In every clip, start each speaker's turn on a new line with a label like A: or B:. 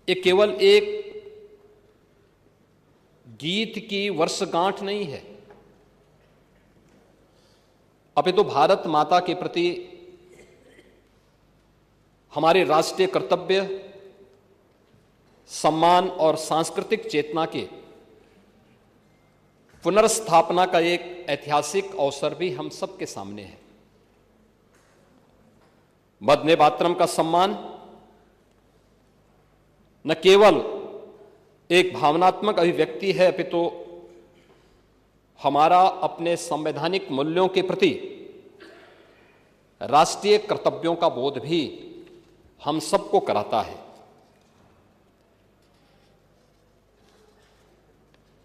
A: ये केवल एक गीत की वर्षगांठ नहीं है, अपितु भारत माता के प्रति हमारे राष्ट्रीय कर्तव्य, सम्मान और सांस्कृतिक चेतना के पुनर्स्थापना का एक ऐतिहासिक अवसर भी हम सबके सामने है। वंदे मातरम का सम्मान न केवल एक भावनात्मक अभिव्यक्ति है, अपितु हमारा अपने संवैधानिक मूल्यों के प्रति राष्ट्रीय कर्तव्यों का बोध भी हम सबको कराता है।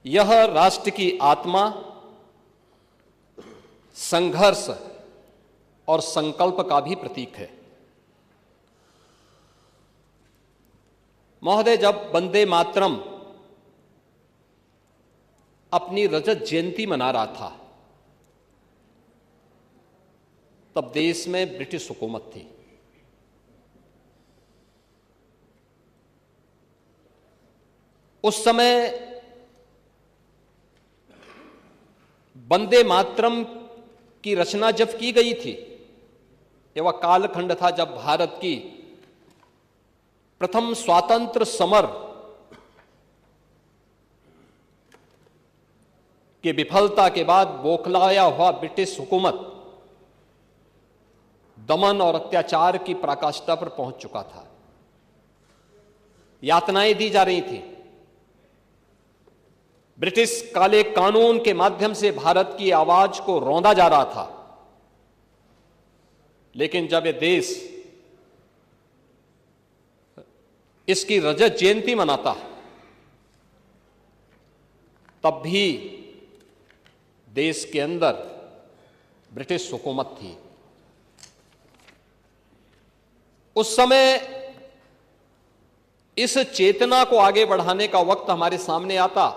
A: यह राष्ट्र की आत्मा, संघर्ष और संकल्प का भी प्रतीक है। महोदय, जब वंदे मातरम अपनी रजत जयंती मना रहा था, तब देश में ब्रिटिश हुकूमत थी। उस समय वंदे मातरम की रचना जब की गई थी, यह वह कालखंड था जब भारत की प्रथम स्वातंत्र समर की विफलता के बाद बौखलाया हुआ ब्रिटिश हुकूमत दमन और अत्याचार की पराकाष्ठा पर पहुंच चुका था। यातनाएं दी जा रही थी। ब्रिटिश काले कानून के माध्यम से भारत की आवाज को रौंदा जा रहा था। लेकिन जब यह देश इसकी रजत जयंती मनाता, तब भी देश के अंदर ब्रिटिश हुकूमत थी। उस समय इस चेतना को आगे बढ़ाने का वक्त हमारे सामने आता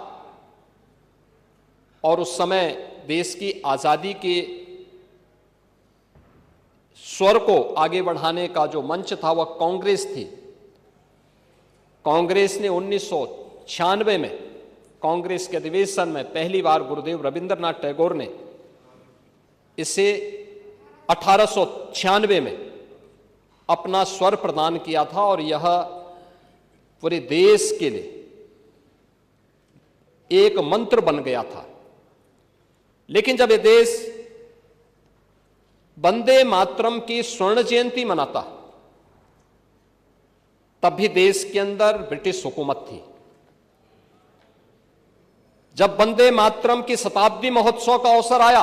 A: और उस समय देश की आजादी के स्वर को आगे बढ़ाने का जो मंच था वह कांग्रेस थी। कांग्रेस ने 1996 में कांग्रेस के अधिवेशन में पहली बार गुरुदेव रविंद्रनाथ टैगोर ने इसे 1896 में अपना स्वर प्रदान किया था और यह पूरे देश के लिए एक मंत्र बन गया था। लेकिन जब यह देश वंदे मातरम की स्वर्ण जयंती मनाता, तब भी देश के अंदर ब्रिटिश हुकूमत थी। जब वंदे मातरम की शताब्दी महोत्सव का अवसर आया,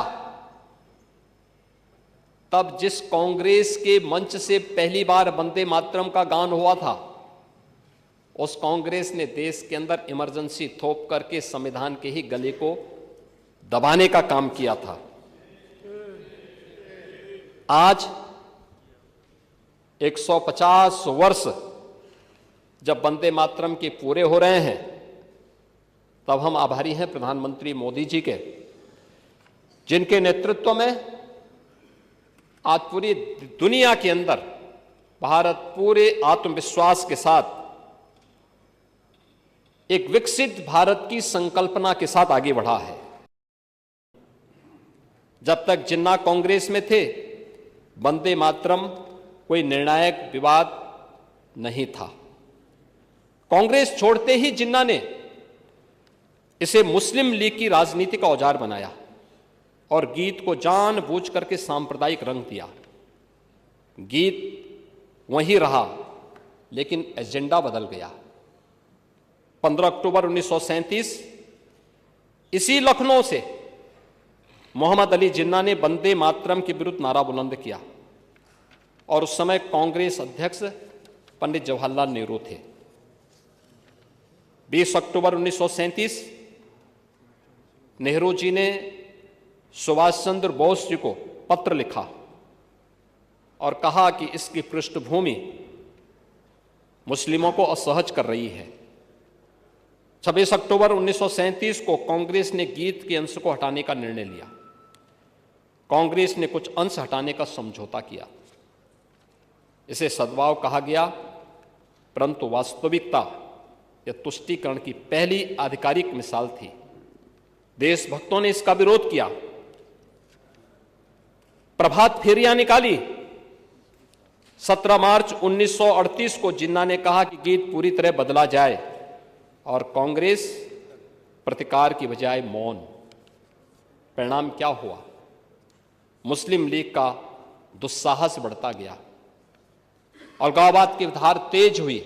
A: तब जिस कांग्रेस के मंच से पहली बार वंदे मातरम का गान हुआ था, उस कांग्रेस ने देश के अंदर इमरजेंसी थोप करके संविधान के ही गले को दबाने का काम किया था। आज 150 वर्ष जब वंदे मातरम के पूरे हो रहे हैं, तब हम आभारी हैं प्रधानमंत्री मोदी जी के, जिनके नेतृत्व में आज पूरी दुनिया के अंदर भारत पूरे आत्मविश्वास के साथ एक विकसित भारत की संकल्पना के साथ आगे बढ़ा है। जब तक जिन्ना कांग्रेस में थे, वंदे मातरम कोई निर्णायक विवाद नहीं था। कांग्रेस छोड़ते ही जिन्ना ने इसे मुस्लिम लीग की राजनीति का औजार बनाया और गीत को जानबूझ करके सांप्रदायिक रंग दिया। गीत वहीं रहा, लेकिन एजेंडा बदल गया। 15 अक्टूबर 1937 इसी लखनऊ से मोहम्मद अली जिन्ना ने वंदे मातरम के विरुद्ध नारा बुलंद किया और उस समय कांग्रेस अध्यक्ष पंडित जवाहरलाल नेहरू थे। 20 अक्टूबर 1937 नेहरू जी ने सुभाष चंद्र बोस जी को पत्र लिखा और कहा कि इसकी पृष्ठभूमि मुस्लिमों को असहज कर रही है। 26 अक्टूबर 1937 को कांग्रेस ने गीत के अंश को हटाने का निर्णय लिया। कांग्रेस ने कुछ अंश हटाने का समझौता किया। इसे सद्भाव कहा गया, परंतु वास्तविकता यह तुष्टीकरण की पहली आधिकारिक मिसाल थी। देशभक्तों ने इसका विरोध किया, प्रभात फेरियां निकाली। 17 मार्च 1938 को जिन्ना ने कहा कि गीत पूरी तरह बदला जाए और कांग्रेस प्रतिकार की बजाय मौन। परिणाम क्या हुआ? मुस्लिम लीग का दुस्साहस बढ़ता गया, अलगाववाद की धार तेज हुई,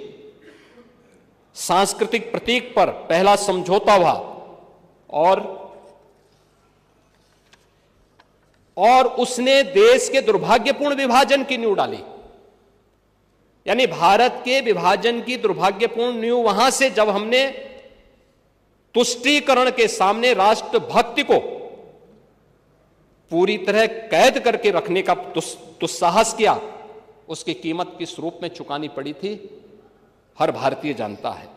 A: सांस्कृतिक प्रतीक पर पहला समझौता हुआ और उसने देश के दुर्भाग्यपूर्ण विभाजन की नींव डाली। यानी भारत के विभाजन की दुर्भाग्यपूर्ण नींव वहां से, जब हमने तुष्टीकरण के सामने राष्ट्रभक्ति को पूरी तरह कैद करके रखने का दुस्साहस किया, उसकी कीमत किस रूप में चुकानी पड़ी थी, हर भारतीय जानता है।